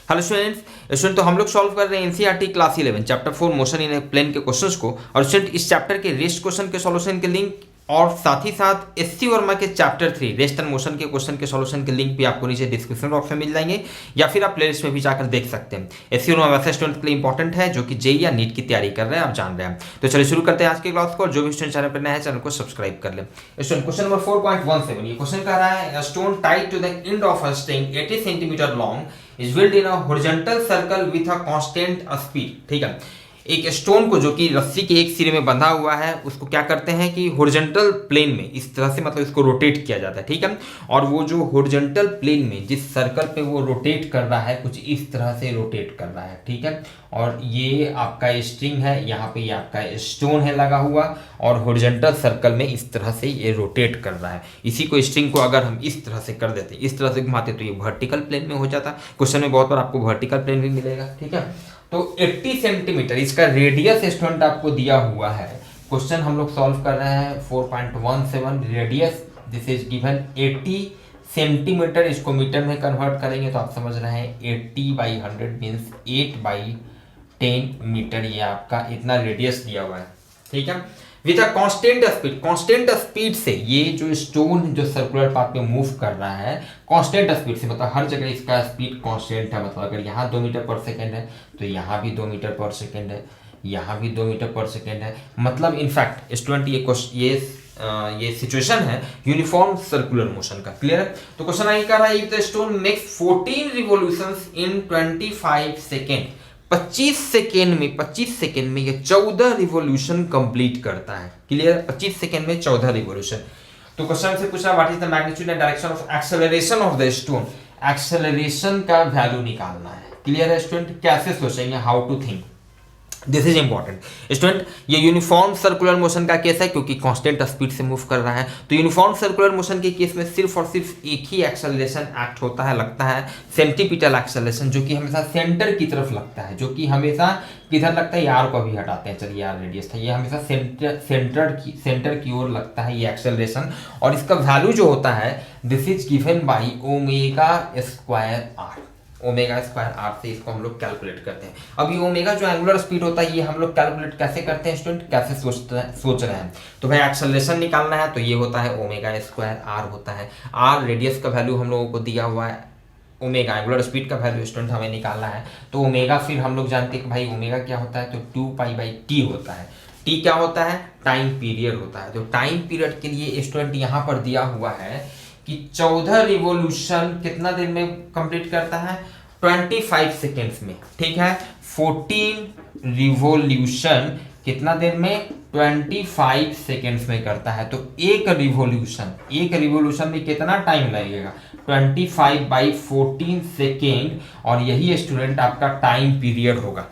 Hello student तो हम लोग सॉल्व कर रहे हैं NCERT class 11 chapter 4 motion in a plane के क्वेश्चंस को। और स्टूडेंट इस चैप्टर के रेस्ट क्वेश्चन के सॉल्यूशन के लिंक और साथ ही साथ एससी वर्मा के चैप्टर 3 रेस्ट एंड मोशन के क्वेश्चन के सॉल्यूशन के लिंक भी आपको नीचे डिस्क्रिप्शन बॉक्स में मिल जाएंगे या फिर आप प्लेलिस्ट में भी जाकर देख सकते हैं। एससी वर्मा वैसे स्टूडेंट के लिए इंपॉर्टेंट है जो कि जेई या नीट की तैयारी कर रहे हैं, आप जान रहे हैं। तो चलिए शुरू करते हैं आज के क्लास को। और जो भी स्टूडेंट चैनल पर नया है चैनल को सब्सक्राइब कर ले। स्टूडेंट क्वेश्चन नंबर 4.17 ये क्वेश्चन कर रहा है stone tied to the end of a string 80 centimetre long is whirled in a horizontal circle with a constant speed. ठीक है, एक स्टोन को जो कि रस्सी के एक सिरे में बंधा हुआ है उसको क्या करते हैं कि हॉरिजॉन्टल प्लेन में इस तरह से मतलब इसको रोटेट किया जाता है। ठीक है, और वो जो हॉरिजॉन्टल प्लेन में जिस सर्कल पे वो रोटेट कर रहा है कुछ इस तरह से रोटेट कर रहा है। ठीक है, और ये आपका स्ट्रिंग है, यहाँ पे ये आपका स्टोन है लगा हुआ और हॉरिजॉन्टल सर्कल में इस तरह से ये रोटेट कर रहा है। इसी को स्ट्रिंग को अगर हम इस तरह से कर देते, इस तरह से घुमाते तो ये वर्टिकल प्लेन में हो जाता। क्वेश्चन में बहुत बार आपको वर्टिकल प्लेन भी मिलेगा। ठीक है, तो 80 सेंटीमीटर इसका रेडियस स्टूडेंट आपको दिया हुआ है। क्वेश्चन हम लोग सॉल्व कर रहे हैं 4.17 radius this is given 80 centimetre. इसको मीटर में कन्वर्ट करेंगे तो आप समझ रहे हैं 80/100 मीन्स 8/10 मीटर। ये आपका इतना रेडियस दिया हुआ है। ठीक है, विथ अ कांस्टेंट स्पीड से ये जो स्टोन जो सर्कुलर पाथ में मूव कर रहा है कांस्टेंट स्पीड से, मतलब हर जगह इसका स्पीड कांस्टेंट है। मतलब अगर यहाँ 2 मीटर पर सेकेंड है तो यहाँ भी 2 मीटर पर सेकेंड है, यहाँ भी 2 मीटर पर सेकेंड है। मतलब इनफैक्ट स्टूडेंट ये सिचुएशन है यूनिफॉर्म सर्कुलर मोशन का। क्लियर है? तो क्वेश्चन आगे कर रहा है if the stone makes 14 revolutions in 25 second. 25 second में ये 14 रिवॉल्यूशन कंप्लीट करता है। क्लियर? 25 सेकेंड में 14 रिवॉल्यूशन। तो क्वेश्चन से पूछा what is the magnitude and direction of acceleration of the stone. Acceleration का वैल्यू निकालना है। क्लियर है स्टूडेंट? कैसे सोचेंगे, how to think, this is important student. ये यूनिफॉर्म सर्कुलर मोशन का केस है क्योंकि कांस्टेंट स्पीड से मूव कर रहा है। तो यूनिफॉर्म सर्कुलर मोशन के केस में सिर्फ और सिर्फ एक ही एक्सेलरेशन एक्ट होता है, लगता है सेंटीपिटल एक्सेलरेशन, जो कि हमेशा सेंटर की तरफ लगता है। जो कि हमेशा किधर लगता है, यार को भी हटाते हैं, चलिए यार रेडियस था, ये हमेशा सेंटर की ओर लगता है ये एक्सेलरेशन। और इसका वैल्यू जो होता है this is given by omega square R. Omega square R से इसको हम लोग कैलकुलेट करते हैं। अब ये ओमेगा जो एंगुलर स्पीड होता है ये हम लोग कैलकुलेट कैसे करते हैं स्टूडेंट, कैसे सोच रहे हैं। तो भाई एक्सेलरेशन निकालना है तो ये होता है ओमेगा स्क्वायर आर होता है। आर रेडियस का वैल्यू हम लोगों को दिया हुआ है, ओमेगा एंगुलर स्पीड का वैल्यू स्टूडेंट हमें निकालना है। तो ओमेगा फिर हम लोग जानते हैं कि भाई ओमेगा क्या होता है, तो 2π/t होता है। टी क्या होता है, टाइम पीरियड होता है। तो टाइम पीरियड के लिए स्टूडेंट यहाँ पर दिया हुआ है कि 14 रिवॉल्यूशन कितना देर में कंप्लीट करता है, 25 सेकेंड्स में। ठीक है, 14 रिवॉल्यूशन कितना देर में, 25 सेकेंड्स में करता है। तो एक रिवॉल्यूशन में कितना टाइम लगेगा, 25/14 सेकेंड। और यही स्टूडेंट आपका टाइम पीरियड होगा।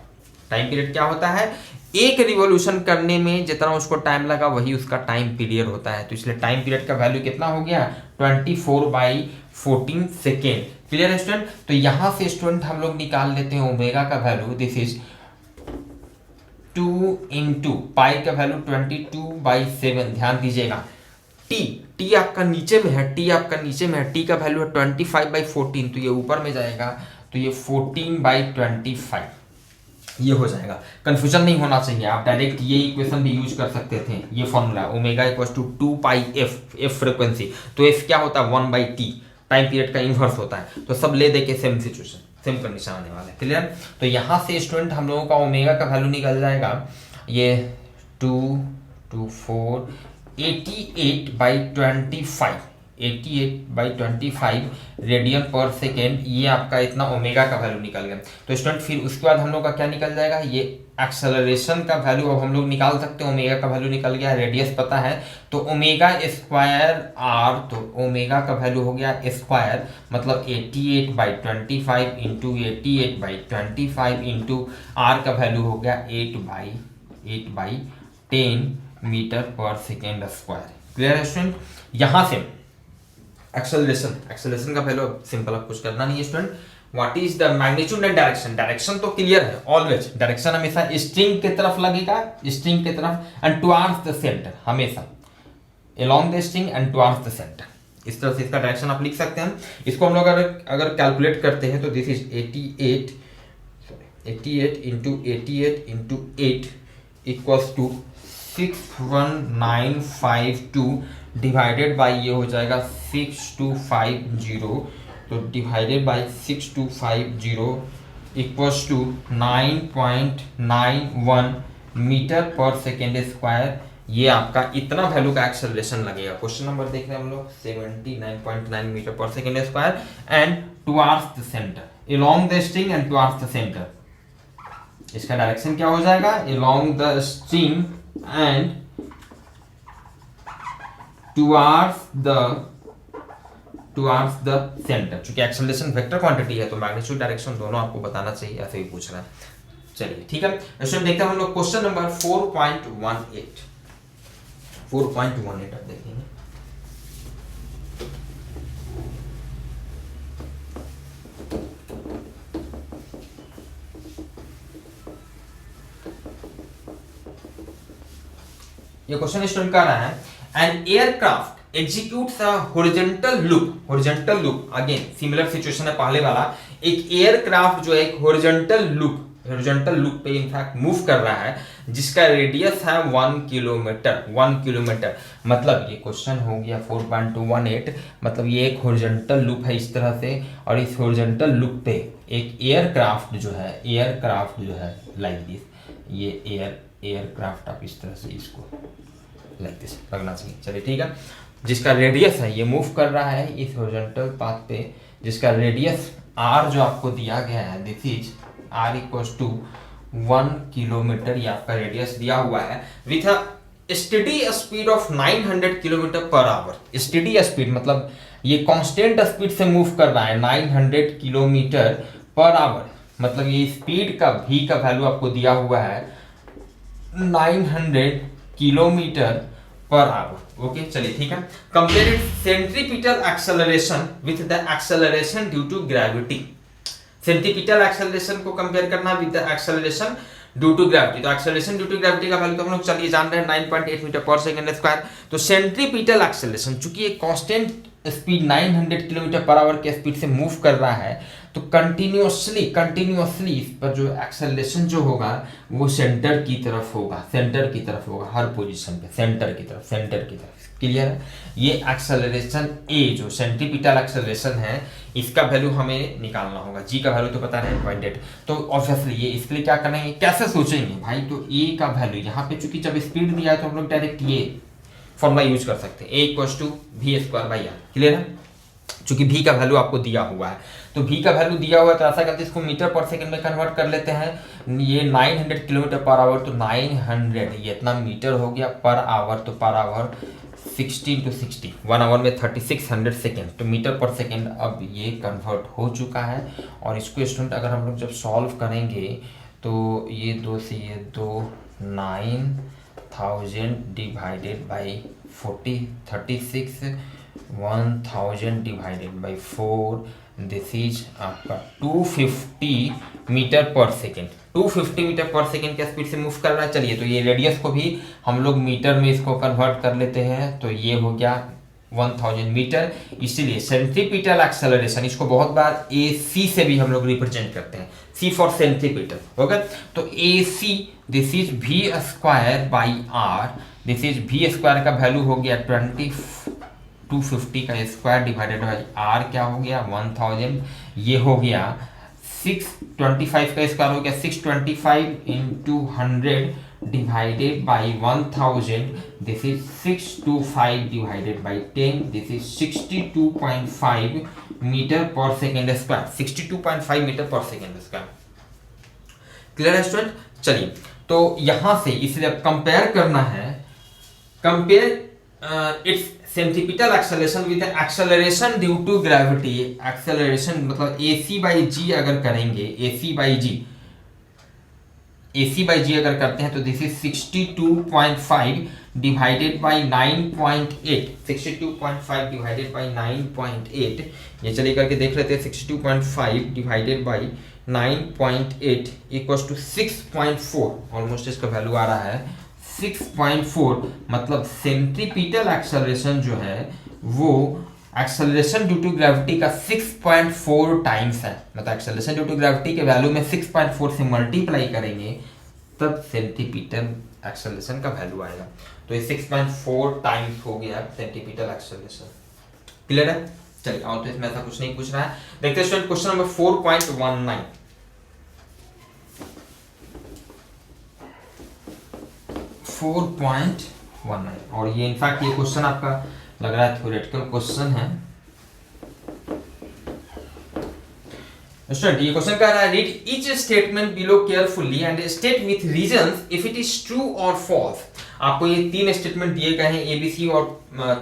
टाइम पीरियड क्या होता है, एक रिवॉल्यूशन करने में जितना उसको टाइम लगा वही उसका टाइम पीरियड होता है। तो इसलिए टाइम पीरियड का वैल्यू कितना हो गया, 24/14 सेकेंड। क्लियर है स्टूडेंट? तो यहां से स्टूडेंट हम लोग निकाल लेते हैं ओमेगा का value, this is 2 into pi का वैल्यू 22/7। ध्यान दीजिएगा, टी आपका नीचे में है, टी का वैल्यू है 25/14, तो ये ऊपर में जाएगा तो ये 14/25 ये हो जाएगा। कंफ्यूजन नहीं होना चाहिए, आप डायरेक्ट ये इक्वेशन भी यूज कर सकते थे। ये formula omega equals to 2πf, F frequency, तो एफ क्या होता है 1/t, टाइम पीरियड का इन्वर्स होता है। तो सब ले दे के सेम सिचुएशन, सेम कंडीशन आने वाला है। क्लियर? तो यहाँ से स्टूडेंट हम लोगों का ओमेगा का वैल्यू निकल जाएगा ये 224 88/25 रेडियन पर सेकेंड। ये आपका इतना ओमेगा का वैल्यू निकल गया। तो स्टूडेंट फिर उसके बाद हम लोग का क्या निकल जाएगा, ये एक्सेलरेशन का वैल्यू अब हम लोग निकाल सकते हैं। ओमेगा का वैल्यू निकल गया, रेडियस पता है, तो ओमेगा स्क्वायर आर, तो ओमेगा का वैल्यू हो गया स्क्वायर, मतलब 88/25 इंटू 88/25 इंटू आर का वैल्यू हो गया 8/10 metre per second square. Clear है स्टूडेंट? यहां से एक्सेलरेशन का वैल्यू सिंपल, अब कुछ करना नहीं है student. What is the magnitude and direction, direction तो क्लियर है ऑलवेज, डायरेक्शन हमेशा स्ट्रिंग की तरफ लगेगा, स्ट्रिंग की तरफ एंड टुवर्ड्स द सेंटर, हमेशा along the string and towards the centre. इस तरह से इसका डायरेक्शन आप लिख सकते हैं। इसको हम लोग अगर कैलकुलेट करते हैं तो this is 88 into 8 equals to 61952 divided by ये हो जाएगा 6250, तो divided by 6250 equals to 9.91 metre per second square. ये आपका इतना वैल्यू का एक्सेलरेशन लगेगा। क्वेश्चन नंबर देख रहे हैं हम लोग 79.9 metre per second square and towards the centre, along the string and towards the centre. इसका डायरेक्शन क्या हो जाएगा, along the string and towards the centre. चूंकि एक्सेलरेशन वेक्टर क्वांटिटी है तो मैग्नीट्यूड डायरेक्शन दोनों आपको बताना चाहिए, ऐसे ही पूछ रहा है। चलिए ठीक है, क्वेश्चन देखते हैं हम लोग क्वेश्चन नंबर 4.18 आप देखेंगे। ये क्वेश्चन स्टूडेंट कर रहा है, an aircraft executes a horizontal loop. Again similar situation है पहले वाला। एक एयरक्राफ्ट जो है एक हॉरिजॉन्टल लूप पे इनफैक्ट मूव कर रहा है जिसका रेडियस है 1 किलोमीटर। मतलब ये क्वेश्चन हो गया 4.218, मतलब ये एक हॉरिजॉन्टल लूप है इस तरह से, और इस हॉरिजॉन्टल लूप पे एक एयरक्राफ्ट जो है लाइक दिस, ये एयरक्राफ्ट आप इस तरह से इसको लाइक दिस लगना चाहिए। चलिए ठीक है, जिसका रेडियस है ये मूव कर रहा है इस हॉरिजॉन्टल पाथ पे, जिसका रेडियस r जो आपको दिया गया है, this is r equals to 1 kilometre, ये आपका रेडियस दिया हुआ है, with a steady speed of 900 kilometre per hour. Steady speed मतलब ये कांस्टेंट स्पीड से मूव कर रहा है 900 किलोमीटर पर आवर, मतलब ये स्पीड का v का वैल्यू आपको दिया हुआ है 900 किलोमीटर पर आवर। ओके चलिए ठीक है, compare centripetal acceleration with the acceleration due to gravity. Centripetal acceleration को कंपेयर करना with the acceleration due to gravity. तो एक्सेलरेशन ड्यू टू ग्रेविटी का वैल्यू तो हम लोग चलिए जान रहे हैं 9.8 मीटर पर सेकंड स्क्वायर। तो सेंट्रीपिटल एक्सेलरेशन चूंकि एक constant speed 900 kilometre per our के स्पीड से मूव कर रहा है, तो कंटिन्यूअसली इस पर जो एक्सेलरेशन जो होगा वो सेंटर की तरफ होगा हर पोजीशन पे, सेंटर की तरफ। क्लियर है? ये एक्सेलरेशन ए जो सेंट्रीपिटल एक्सेलरेशन है इसका वैल्यू हमें निकालना होगा। जी का वैल्यू तो पता है 9.8, तो ऑब्वियसली ये इसके लिए क्या करेंगे, कैसे सोचेंगे भाई, तो ए का वैल्यू यहाँ पे चूंकि जब स्पीड दिया है तो हम लोग डायरेक्ट ये फॉर्मूला यूज कर सकते हैं, a equals to v square by r. Clear है? चूंकि v का वैल्यू आपको दिया हुआ है, तो v का वैल्यू दिया हुआ है तो ऐसा करते हैं इसको मीटर पर सेकंड में कन्वर्ट कर लेते हैं। ये 900 किलोमीटर पर आवर, तो 900 ये इतना मीटर हो गया पर आवर, तो पर आवर 16 to 60, 1 आवर में 3600 सेकेंड, तो मीटर पर सेकेंड अब ये कन्वर्ट हो चुका है। और इसको स्टूडेंट अगर हम लोग जब सॉल्व करेंगे तो ये 2 से ये 2 9000 divided by 40 36 1000 divided by 4, this is आपका 250 metre per second. 250 metre per second के स्पीड से मूव कर रहा है। चलिए तो ये रेडियस को भी हम लोग मीटर में इसको कन्वर्ट कर लेते हैं, तो ये हो गया 1000 मीटर। इसीलिए सेंट्रीपिटल एक्सेलरेशन, इसको बहुत बार AC से भी हम लोग रिप्रेजेंट करते हैं, C फॉर सेंट्रीपिटल। ओके, तो AC this is v square by r, this is v square का वैल्यू हो गया 250 का स्क्वायर डिवाइडेड बाई r क्या हो गया 1000, ये हो गया 625 का स्क्वायर हो गया 625 into 100 divided by 1000, this is 625 divided by 10, this is 62.5 metre per second square, 62.5 metre per second square. Clear है स्टूडेंट? चलिए तो यहां से इसलिए अब कंपेयर करना है, compare its centripetal acceleration with acceleration due to gravity. Acceleration मतलब AC बाई जी अगर करेंगे, AC बाई जी अगर करते हैं तो this is 62.5 divided by 9.8, 62.5 divided by 9.8, ये चलिए करके देख लेते हैं। 62.5 divided by 9.8 equals to 6.4, almost इसका वैल्यू आ रहा है 6.4, मतलब सेंट्रीपिटल एक्सेलरेशन जो है वो एक्सेलरेशन ड्यू टू ग्रेविटी का 6.4 टाइम्स है, मतलब एक्सेलरेशन ड्यू टू ग्रेविटी के वैल्यू में 6.4 से मल्टीप्लाई करेंगे तब सेंटीमीटर एक्सेलरेशन का वैल्यू आएगा। तो ये 6.4 टाइम्स हो गया सेंटीमीटर एक्सेलरेशन। क्लियर है? चलिए और तो इसमें ऐसा कुछ नहीं पूछ रहा है। देखते हैं स्टूडेंट क्वेश्चन नंबर 4.19। 4.19 और ये इनफैक्ट ये क्वेश्चन आपका लग रहा है थ्योरेटिकल क्वेश्चन है। स्टूडेंट ये क्वेश्चन कह रहा है read each statement below carefully and state with reasons if it is true और फॉल्स। आपको ये 3 स्टेटमेंट दिए गए हैं एबीसी और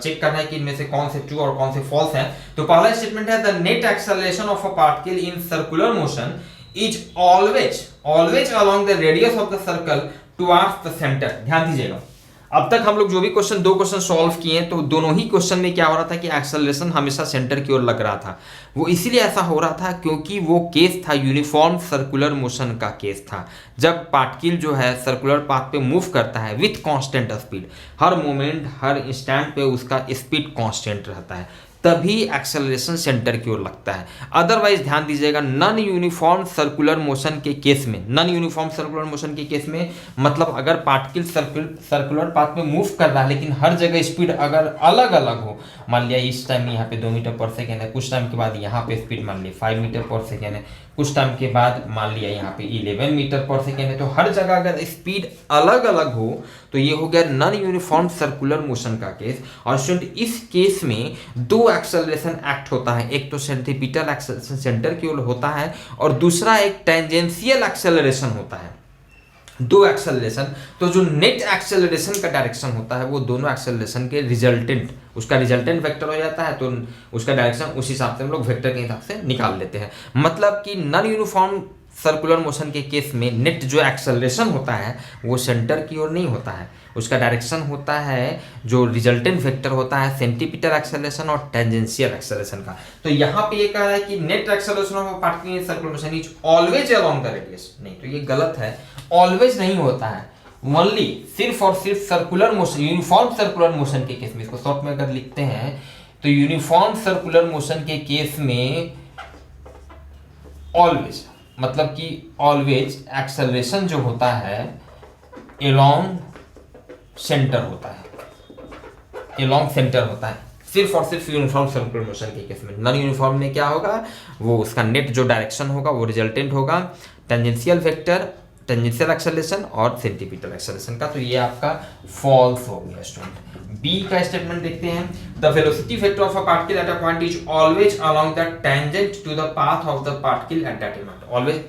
चेक करना है कि इनमें से कौन से ट्रू और कौन से फॉल्स हैं। तो पहला स्टेटमेंट है the net acceleration of a particle in circular motion is always along the radius of the circle towards the centre. ध्यान दीजिएगा, अब तक हम लोग जो भी क्वेश्चन 2 क्वेश्चन सॉल्व किए तो दोनों ही क्वेश्चन में क्या हो रहा था कि एक्सेलरेशन हमेशा सेंटर की ओर लग रहा था। वो इसीलिए ऐसा हो रहा था क्योंकि वो केस था यूनिफॉर्म सर्कुलर मोशन का केस था, जब पार्टिकल जो है सर्कुलर पाथ पे मूव करता है with constant speed, her moment her instant पे उसका स्पीड कांस्टेंट रहता है, तभी एक्सेलरेशन सेंटर की ओर लगता है। अदरवाइज ध्यान दीजिएगा नॉन यूनिफॉर्म सर्कुलर मोशन के केस में, नॉन यूनिफॉर्म सर्कुलर मोशन के केस में मतलब अगर पार्टिकल सर्कुलर पाथ में मूव कर रहा है लेकिन हर जगह स्पीड अगर अलग अलग हो, मान लिया इस टाइम यहाँ पे 2 मीटर पर सेकेंड है, कुछ टाइम के बाद यहाँ पे स्पीड मान लिया 5 मीटर पर सेकेंड है, कुछ टाइम के बाद मान लिया यहाँ पे 11 मीटर पर सेकेंड है, तो हर जगह अगर स्पीड अलग अलग हो तो ये हो गया नॉन यूनिफॉर्म सर्कुलर मोशन का केस। और स्टूडेंट इस केस में 2 एक्सेलरेशन एक्ट होता है, एक तो सेंट्रीपिटल एक्सेलरेशन सेंटर की ओर होता है और दूसरा एक टेंजेंशियल एक्सेलरेशन होता है। 2 एक्सेलरेशन, तो जो नेट एक्सेलरेशन का डायरेक्शन होता है वो दोनों एक्सेलरेशन के रिजल्टेंट, उसका रिजल्टेंट वेक्टर हो जाता है तो उसका डायरेक्शन उस हिसाब से हम लोग वेक्टर के हिसाब से निकाल लेते हैं। मतलब कि नॉन यूनिफॉर्म सर्कुलर मोशन के केस में नेट जो एक्सेलरेशन होता है वो सेंटर की ओर नहीं होता है, उसका डायरेक्शन होता है जो रिजल्टेंट वेक्टर होता है सेंटीमीटर एक्सेलरेशन और टेंजेंशियल एक्सेलरेशन का। तो यहाँ पे ये कह रहा है कि net acceleration of particle in circular motion is always along the radius, नहीं तो ये गलत है, ऑलवेज नहीं होता है, ओनली सिर्फ और सिर्फ circular motion uniform circular motion के केस में, इसको शॉर्ट में अगर लिखते हैं तो यूनिफॉर्म सर्कुलर मोशन के केस में ऑलवेज मतलब कि ऑलवेज एक्सेलरेशन जो होता है अलोंग सेंटर होता है, अलोंग सेंटर होता है, सिर्फ और सिर्फ यूनिफॉर्म सर्कुलर मोशन के केस में। नॉन यूनिफॉर्म में क्या होगा, वो उसका नेट जो डायरेक्शन होगा वो रिजल्टेंट होगा टेंजेंशियल वेक्टर, टेंजेंशियल एक्सेलरेशन और सेंटीमीटर एक्सेलरेशन का। तो ये आपका फॉल्स हो गया स्टूडेंट। बी का स्टेटमेंट देखते हैं the velocity vector of a particle at a point is always along the tangent to the path of the particle at that point. Always,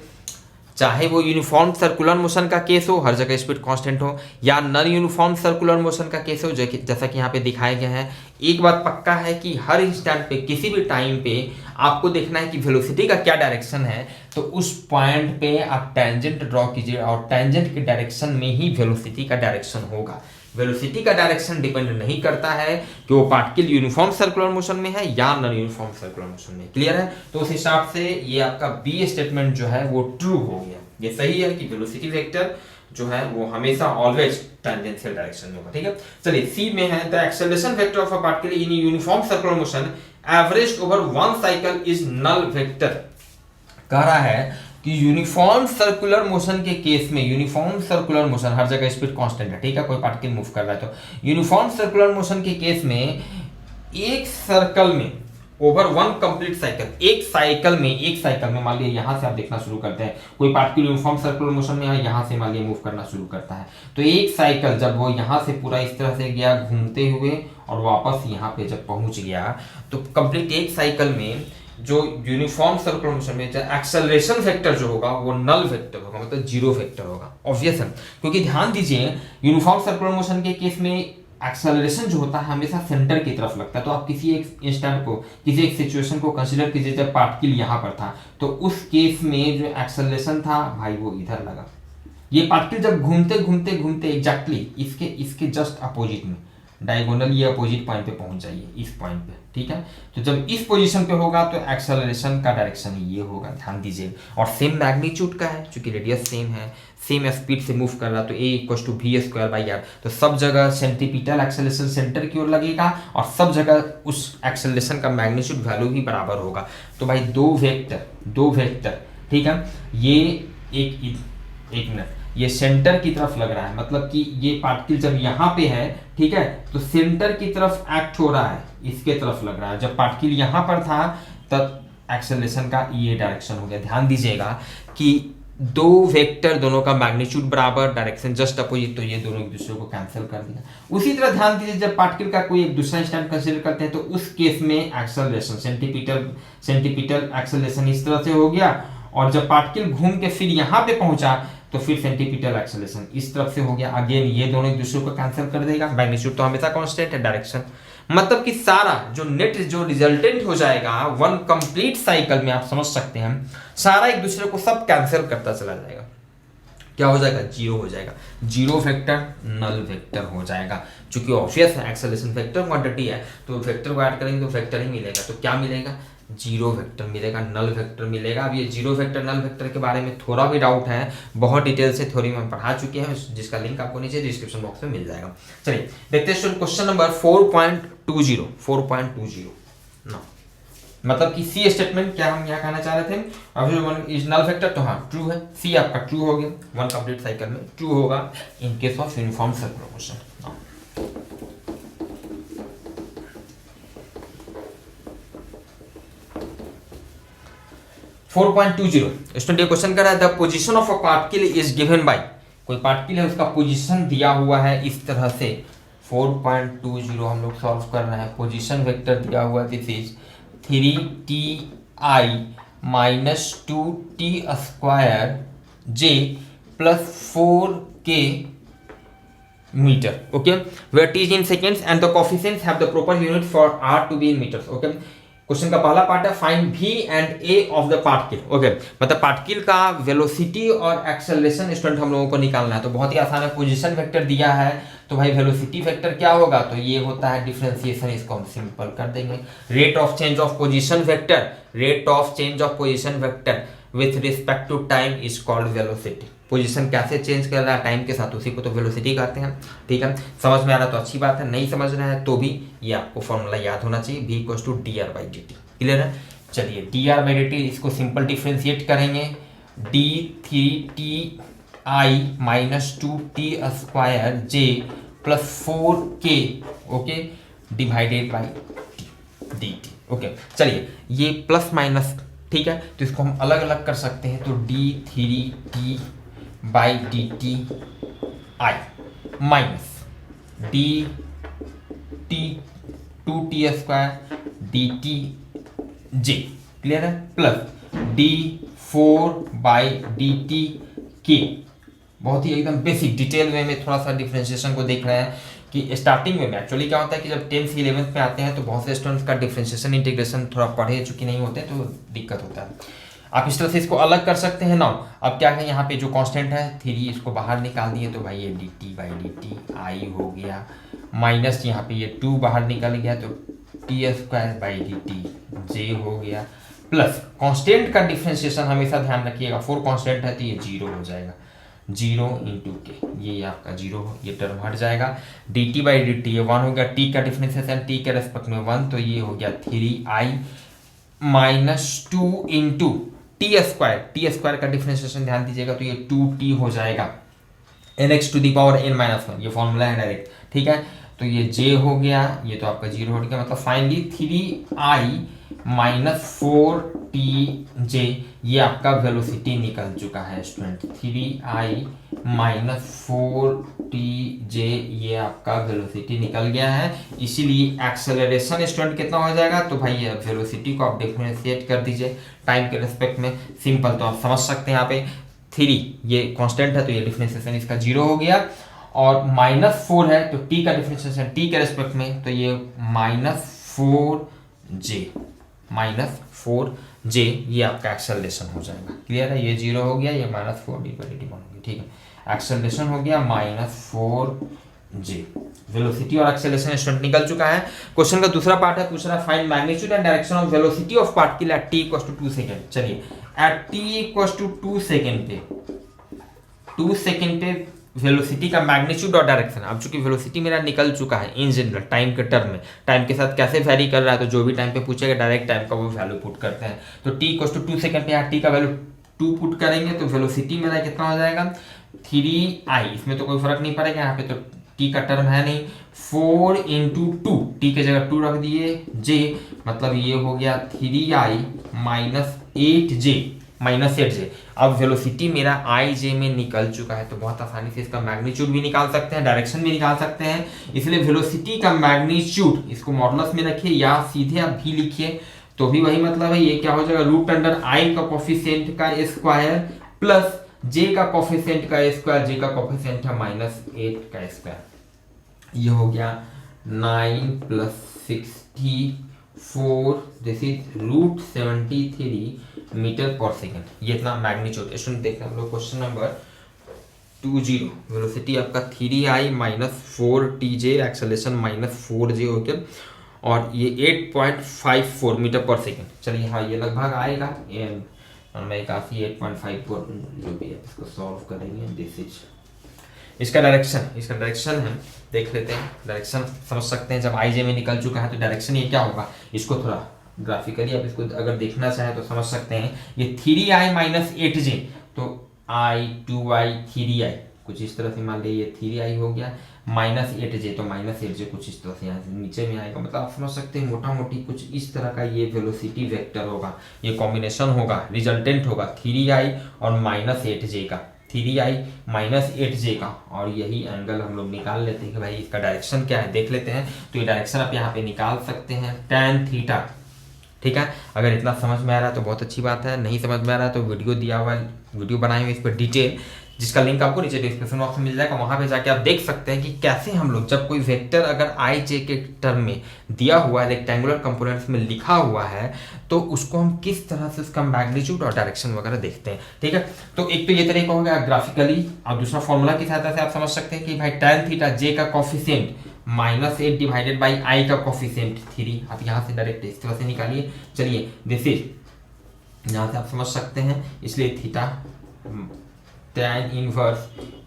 चाहे वो यूनिफॉर्म सर्कुलर मोशन का case हो, हर जगह speed constant हो, या नॉन यूनिफॉर्म सर्कुलर मोशन का case हो जैसा कि यहाँ पे दिखाया गया है, एक बात पक्का है कि हर इंस्टेंट पे किसी भी टाइम पे आपको देखना है कि वेलोसिटी का क्या डायरेक्शन है, तो उस पॉइंट पे आप टेंजेंट ड्रॉ कीजिए और टेंजेंट के डायरेक्शन में ही वेलोसिटी का डायरेक्शन होगा। वेलोसिटी का डायरेक्शन डिपेंड नहीं करता है कि वो पार्टिकल यूनिफॉर्म सर्कुलर मोशन में है या नॉन यूनिफॉर्म सर्कुलर मोशन में। क्लियर है? तो उस हिसाब से ये आपका बी स्टेटमेंट जो है वो ट्रू हो गया। ये सही है कि वेलोसिटी वेक्टर जो है वो हमेशा ऑलवेज टेंजेंशियल डायरेक्शन में होगा। ठीक है, चलिए सी में है the acceleration vector of a particle in uniform circular motion averaged over one cycle is null vector. कह रहा है कि यूनिफॉर्म सर्कुलर मोशन के केस में, यूनिफॉर्म सर्कुलर मोशन हर जगह स्पीड कांस्टेंट है, ठीक है, कोई पार्टिकल मूव कर रहा है, तो यूनिफॉर्म सर्कुलर मोशन के केस में एक सर्कल में ओवर वन कंप्लीट साइकिल, एक साइकिल में मान लिया यहाँ से आप देखना शुरू करते हैं, कोई पार्टिकल यूनिफॉर्म सर्कुलर मोशन में है, यहाँ से मान लिया मूव करना शुरू करता है, तो एक साइकिल जब वो यहाँ से पूरा इस तरह से गया घूमते हुए और वापस यहाँ पे जब पहुंच गया, तो कंप्लीट एक साइकिल में जो यूनिफॉर्म सर्कुलर मोशन में एक्सेलरेशन वेक्टर जो होगा वो नल वेक्टर होगा, मतलब जीरो वेक्टर होगा। ऑब्वियस है, क्योंकि ध्यान दीजिए यूनिफॉर्म सर्कुलर मोशन के केस में एक्सेलरेशन जो होता है हमेशा सेंटर की तरफ लगता है। तो आप किसी एक इंस्टेंट को, किसी एक सिचुएशन को कंसीडर कीजिए जब पार्टिकल यहाँ पर था, तो उस केस में जो एक्सेलरेशन था भाई वो इधर लगा। ये पार्टिकल जब घूमते घूमते घूमते एग्जैक्टली इसके जस्ट अपोजिट में डायगोनल ये अपोजिट पॉइंट पे पहुंच जाइए, इस पॉइंट पे, ठीक है। तो जब इस पोजीशन पे होगा तो एक्सेलरेशन का डायरेक्शन ये होगा, ध्यान दीजिए। और सेम मैग्नीट्यूड का है, चूंकि रेडियस सेम है, सेम स्पीड से मूव कर रहा, तो a equal to v square by r. तो सब जगह सेंटीपिटल एक्सेलरेशन सेंटर की ओर लगेगा और सब जगह उस एक्सेलरेशन का मैग्नीट्यूड वैल्यू भी बराबर होगा। तो भाई दो वेक्टर, ठीक है, ये एक मिनट, ये सेंटर की तरफ लग रहा है, मतलब कि ये पार्टिकल जब यहाँ पे है, ठीक है, तो सेंटर की तरफ एक्ट हो रहा है, इसके तरफ लग रहा है। जब पार्टिकल यहाँ पर था तब एक्सेलरेशन का ये डायरेक्शन हो गया। ध्यान दीजिएगा कि दो वेक्टर, दोनों का मैग्नीट्यूड बराबर, डायरेक्शन जस्ट अपोजिट, तो ये दोनों एक दूसरे को कैंसिल कर दिया। उसी तरह ध्यान दीजिए, जब पार्टिकल का कोई एक दूसरा स्टैंड कंसीडर करते हैं तो उस केस में एक्सेलरेशन सेंटीपिटल एक्सेलरेशन इस तरह से हो गया, और जब पार्टिकल घूम के फिर यहाँ पे पहुंचा तो फिर सेंटीपिटल एक्सेलरेशन इस तरफ से हो गया। अगेन ये दोनों एक दूसरे को कैंसिल कर देगा, मैग्नीट्यूड तो हमेशा कांस्टेंट है, डायरेक्शन मतलब कि सारा जो रिजल्टेंट हो जाएगा वन कंप्लीट साइकिल में, आप समझ सकते हैं, सारा एक दूसरे को सब कैंसिल करता चला जाएगा। क्या हो जाएगा? जीरो हो जाएगा। जीरो वेक्टर नल वेक्टर हो जाएगा। चूंकि ऑब्वियस है एक्सेलरेशन वेक्टर क्वांटिटी है, तो वेक्टर को ऐड करेंगे तो वेक्टर ही मिलेगा। तो क्या मिलेगा? जीरो वेक्टर मिलेगा, नल वेक्टर मिलेगा। अब ये जीरो वेक्टर नल वेक्टर के बारे में थोड़ा भी डाउट है, बहुत डिटेल से थ्योरी में हम पढ़ा चुके हैं, जिसका लिंक आपको नीचे डिस्क्रिप्शन बॉक्स में मिल जाएगा। चलिए देखते हैं क्वेश्चन नंबर 4.20 ना, मतलब कि सी स्टेटमेंट क्या हम यहाँ कहना चाह रहे थे। अब इज नल वेक्टर, तो हाँ ट्रू है, सी आपका ट्रू हो गया, वन कंप्लीट साइकिल में ट्रू होगा in case of uniform circular motion. 4.20 student ये क्वेश्चन कर रहा है, the position of a particle is given by, कोई पार्टिकल है उसका पोजीशन दिया हुआ है इस तरह से। 4.20 हम लोग सॉल्व कर रहे हैं, पोजीशन वेक्टर दिया हुआ this is 3ti minus 2t square j plus 4k metre, okay, where t is in seconds and the coefficients have the proper unit for r to be in meters, okay. Question का पहला part है find v and a of the particle, okay, मतलब particle का velocity और acceleration student हम लोगों को निकालना है। तो बहुत ही आसान है, पोजीशन वेक्टर दिया है तो भाई वेलोसिटी वेक्टर क्या होगा, तो ये होता है डिफरेंशिएशन, इसको हम सिंपल कर देंगे। Rate of change of position vector with respect to time is called velocity. Position कैसे चेंज कर रहा है टाइम के साथ, उसी को तो वेलोसिटी कहते हैं, ठीक है। समझ में आ रहा तो अच्छी बात है, नहीं समझ रहा है तो भी ये आपको फॉर्मूला याद होना चाहिए, v equals to dr/dt, clear है। चलिए dr/dt इसको सिंपल डिफरेंशिएट करेंगे, d3ti minus 2t square j plus 4k, okay, divided by dt, okay. चलिए ये प्लस माइनस, ठीक है, तो इसको हम अलग अलग कर सकते हैं, तो d3t by dt i minus dt 2t square dt j, clear है, plus d4 by dt k। बहुत ही एकदम बेसिक डिटेल वे में थोड़ा सा डिफरेंशिएशन को देख रहे हैं कि स्टार्टिंग में एक्चुअली क्या होता है कि जब 10th 11th में आते हैं तो बहुत से स्टूडेंट्स का डिफरेंशिएशन इंटीग्रेशन थोड़ा पढ़े चुके नहीं होते तो दिक्कत होता है। आप इस तरह से इसको अलग कर सकते हैं ना। अब क्या है, यहाँ पे जो कांस्टेंट है 3, इसको बाहर निकाल दिए तो भाई ये dt/dt i हो गया, माइनस यहाँ पे ये 2 बाहर निकल गया तो t²/dt j हो गया, प्लस कांस्टेंट का डिफरेंशिएशन हमेशा ध्यान रखिएगा, 4 कांस्टेंट है तो ये 0 हो जाएगा, 0 इंटू के, ये आपका 0, ये टर्म हट जाएगा, dt/dt ये 1 हो गया, t का डिफरेंशिएशन t के रेस्पेक्ट में 1, तो ये हो गया 3i minus 2 into t square का डिफरेंशिएशन ध्यान दीजिएगा तो ये 2t हो जाएगा, nx to the power n minus 1, ये फॉर्मूला है डायरेक्ट, ठीक है। तो ये j हो गया, ये तो आपका 0 हो गया, मतलब फाइनली 3i माइनस 4tj, ये आपका वेलोसिटी निकल चुका है स्टूडेंट, 3i माइनस 4tj ये आपका वेलोसिटी निकल गया है। इसीलिए एक्सेलरेशन स्टूडेंट कितना हो जाएगा, तो भाई वेलोसिटी को आप डिफरेंशिएट कर दीजिए टाइम के रेस्पेक्ट में, सिंपल, तो आप समझ सकते हैं यहाँ पे 3 ये कांस्टेंट है तो ये डिफरेंशिएशन इसका 0 हो गया, और माइनस 4 है तो t का डिफरेंशिएशन t के रेस्पेक्ट में, तो ये -4j ये आपका एक्सेलरेशन हो जाएगा, क्लियर है। ये 0 हो गया, ये -4 dy/dt बन गया, ठीक है। एक्सेलरेशन हो गया -4j, वेलोसिटी और एक्सेलरेशन स्टूडेंट निकल चुका है। क्वेश्चन का दूसरा पार्ट है, पूछ रहा है find magnitude and direction of velocity of particle at t = 2 second. चलिए एट t = 2 सेकंड पे 2 सेकंड पे वेलोसिटी का मैग्नीट्यूड और डायरेक्शन। अब चूंकि वेलोसिटी मेरा निकल चुका है इन जनरल टाइम के टर्म में, टाइम के साथ कैसे वेरी कर रहा है, तो जो भी टाइम पे पूछेगा डायरेक्ट टाइम का वो वैल्यू पुट करते हैं। तो t = 2 सेकंड पे यहाँ t का वैल्यू 2 पुट करेंगे तो वेलोसिटी मेरा कितना हो जाएगा 3i। इसमें तो कोई फर्क नहीं पड़ेगा, यहाँ पे तो t का टर्म है नहीं। 4 × 2, t की जगह 2 रख दिए, j मतलब ये हो गया 3i - 8j। अब वेलोसिटी मेरा i j में निकल चुका है, तो बहुत आसानी से इसका मैग्नीट्यूड भी निकाल सकते हैं, डायरेक्शन भी निकाल सकते हैं। इसलिए वेलोसिटी का मैग्नीट्यूड इसको मॉडुलस में रखिए या सीधे आप भी लिखिए तो भी वही मतलब है। ये क्या हो जाएगा √i का कोफिशिएंट का स्क्वायर प्लस j का कोफिशिएंट का स्क्वायर, j का कोफिशिएंट है -8 का स्क्वायर। ये हो गया 9 + 64, this is √73 metre per second. ये इतना मैग्नीट्यूड। स्टूडेंट देखते हैं हम लोग क्वेश्चन नंबर 20। वेलोसिटी आपका 3i - 4tj, एक्सेलरेशन -4j हो गया और ये 8.54 मीटर पर सेकेंड। चलिए हाँ ये लगभग आएगा, मैं काफ़ी 8.54 जो भी है इसको सॉल्व करेंगे। दिस इज इसका डायरेक्शन है, देख लेते हैं। डायरेक्शन समझ सकते हैं, जब i j में निकल चुका है तो डायरेक्शन ये क्या होगा, इसको थोड़ा ग्राफिकली आप इसको अगर देखना चाहें तो समझ सकते हैं। ये 3i - 8j तो i 2i 3i कुछ इस तरह से मान लीजिए, ये 3i हो गया -8j तो -8j कुछ इस तरह से यहाँ से नीचे में आएगा। मतलब आप समझ सकते हैं मोटा मोटी कुछ इस तरह का ये वेलोसिटी वेक्टर होगा, ये कॉम्बिनेशन होगा, रिजल्टेंट होगा 3i और -8j का, 3i - 8j का। और यही एंगल हम लोग निकाल लेते हैं कि भाई इसका डायरेक्शन क्या है, देख लेते हैं। तो ये डायरेक्शन आप यहाँ पे निकाल सकते हैं tan थीटा, ठीक है। अगर इतना समझ में आ रहा है तो बहुत अच्छी बात है, नहीं समझ में आ रहा है तो वीडियो दिया हुआ है, वीडियो बनाए हुए इस पर डिटेल, जिसका लिंक आपको नीचे डिस्क्रिप्शन बॉक्स में मिल जाएगा, वहां पे जाके आप देख सकते हैं कि कैसे हम लोग जब कोई वेक्टर अगर i j के टर्म में दिया हुआ है, रेक्टेंगुलर कंपोनेंट्स में लिखा हुआ है, तो उसको हम किस तरह से उसका मैग्नीट्यूड और डायरेक्शन वगैरह देखते हैं, ठीक है। तो एक तो ये तरीका हो गया ग्राफिकली, और दूसरा फॉर्मूला की सहायता से आप समझ सकते हैं कि भाई tan थीटा j का कोफिशिएंट -8 डिवाइडेड बाई i का कोफिशिएंट 3, आप यहाँ से डायरेक्ट इस तरह से निकालिए। चलिए दिस इज यहाँ से आप समझ सकते हैं, इसलिए थीटा tan इनवर्स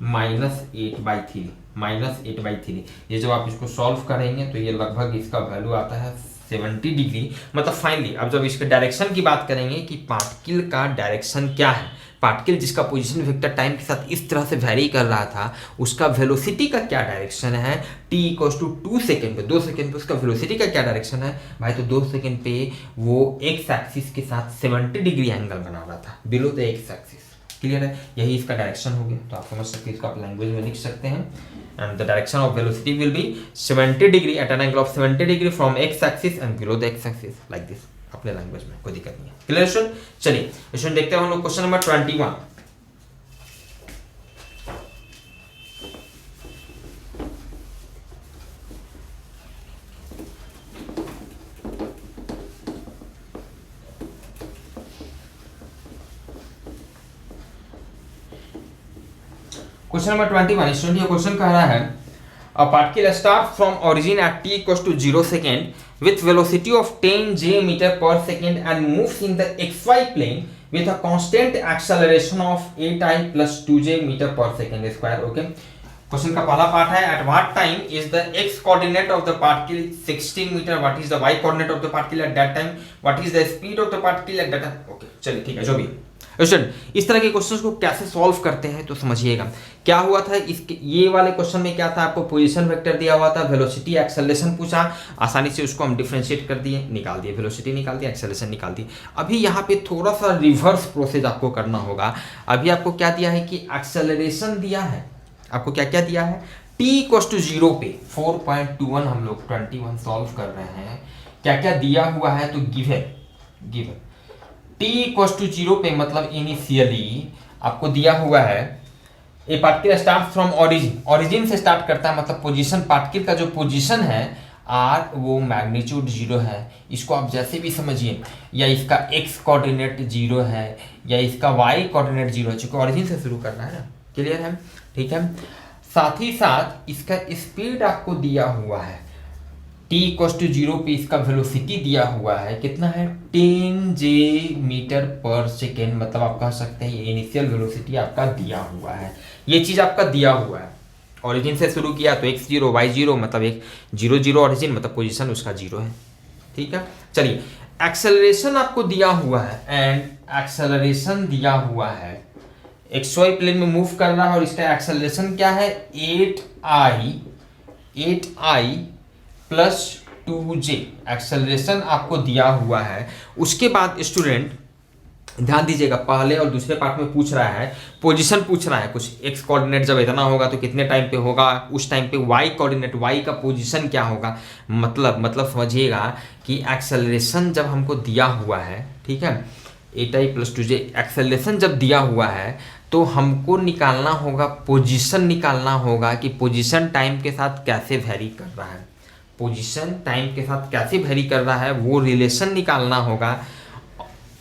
-8/3 ये जब आप इसको सॉल्व करेंगे तो ये लगभग इसका वैल्यू आता है 70 डिग्री। मतलब फाइनली अब जब इसके डायरेक्शन की बात करेंगे कि पार्टिकल का डायरेक्शन क्या है, पार्टिकल जिसका पोजीशन वेक्टर टाइम के साथ इस तरह से वैरी कर रहा था, उसका वेलोसिटी का क्या डायरेक्शन है। t = 2 सेकंड पे, 2 सेकंड पे उसका वेलोसिटी का क्या डायरेक्शन है भाई, तो 2 सेकंड पे वो एक्स एक्सिस के साथ 70 डिग्री एंगल बना रहा था below the x axis. Clear है, यही इसका डायरेक्शन हो गया। तो आप समझ सकते हैं, इसको आप लैंग्वेज में लिख सकते हैं, and the direction of velocity will be 70 degree at an angle of 70 degree from x axis and below the x axis, like this. अपने लैंग्वेज में कोई दिक्कत नहीं है। क्लियर स्टूडेंट, चलिए स्टूडेंट देखते हैं हम लोग question number 21। Question number 21 student, ये क्वेश्चन कह रहा है a particle starts from origin at t = 0 second with velocity of 10j meter per second and moves in the xy plane with a constant acceleration of 8i plus 2j meter per second square। Okay, question का पहला part है, at what time is the x coordinate of the particle 16 meter, what is the y coordinate of the particle at that time, what is the speed of the particle at that time। Okay चलिए ठीक है, जो भी student इस तरह के questions को कैसे सॉल्व करते हैं तो समझिएगा। क्या हुआ था इसके ये वाले क्वेश्चन में, क्या था, आपको पोजीशन वेक्टर दिया हुआ था, वेलोसिटी एक्सेलरेशन पूछा, आसानी से उसको हम डिफरेंशिएट कर दिए, निकाल दिए, वेलोसिटी निकाल दिया, एक्सेलरेशन निकाल दी। अभी यहाँ पे थोड़ा सा रिवर्स प्रोसेस आपको करना होगा। अभी आपको क्या दिया है कि एक्सेलरेशन दिया है, आपको क्या क्या दिया है, t = 0 पे 4.21 हम लोग 21 सॉल्व कर रहे हैं, क्या क्या दिया हुआ है, तो गिवन t = 0 पे मतलब इनिशियली आपको दिया हुआ है ए पार्टिकल स्टार्ट फ्रॉम ओरिजिन से स्टार्ट करता है, मतलब पोजीशन, पार्टिकल का जो पोजीशन है आर वो मैग्नीट्यूड 0 है। इसको आप जैसे भी समझिए, या इसका x कोऑर्डिनेट 0 है या इसका y कोऑर्डिनेट 0 है, चूंकि ओरिजिन से शुरू करना है ना। क्लियर है, ठीक है। साथ ही साथ इसका स्पीड आपको दिया हुआ है, t इक्वल टू 0 पे इसका वेलोसिटी दिया हुआ है, कितना है 10 जे मीटर पर सेकेंड, मतलब आप कह सकते हैं ये इनिशियल वेलोसिटी आपका दिया हुआ है, ये चीज आपका दिया हुआ है। ओरिजिन से शुरू किया तो x0 y0 मतलब एक 0 0 ओरिजिन मतलब पोजीशन उसका 0 है, ठीक है। चलिए एक्सेलरेशन आपको दिया हुआ है, एंड एक्सेलरेशन दिया हुआ है xy प्लेन में मूव कर रहा है, और इसका एक्सेलरेशन क्या है 8i प्लस 2j एक्सेलरेशन आपको दिया हुआ है। उसके बाद स्टूडेंट ध्यान दीजिएगा, पहले और दूसरे पार्ट में पूछ रहा है पोजीशन, पूछ रहा है कुछ x कोऑर्डिनेट जब इतना होगा तो कितने टाइम पे होगा, उस टाइम पे y कोऑर्डिनेट y का पोजीशन क्या होगा, मतलब समझिएगा कि एक्सेलरेशन जब हमको दिया हुआ है, ठीक है 8i प्लस 2j एक्सेलरेशन जब दिया हुआ है तो हमको निकालना होगा, पोजीशन निकालना होगा कि पोजीशन टाइम के साथ कैसे वेरी कर रहा है, पोजीशन टाइम के साथ कैसे वेरी कर रहा है वो रिलेशन निकालना होगा।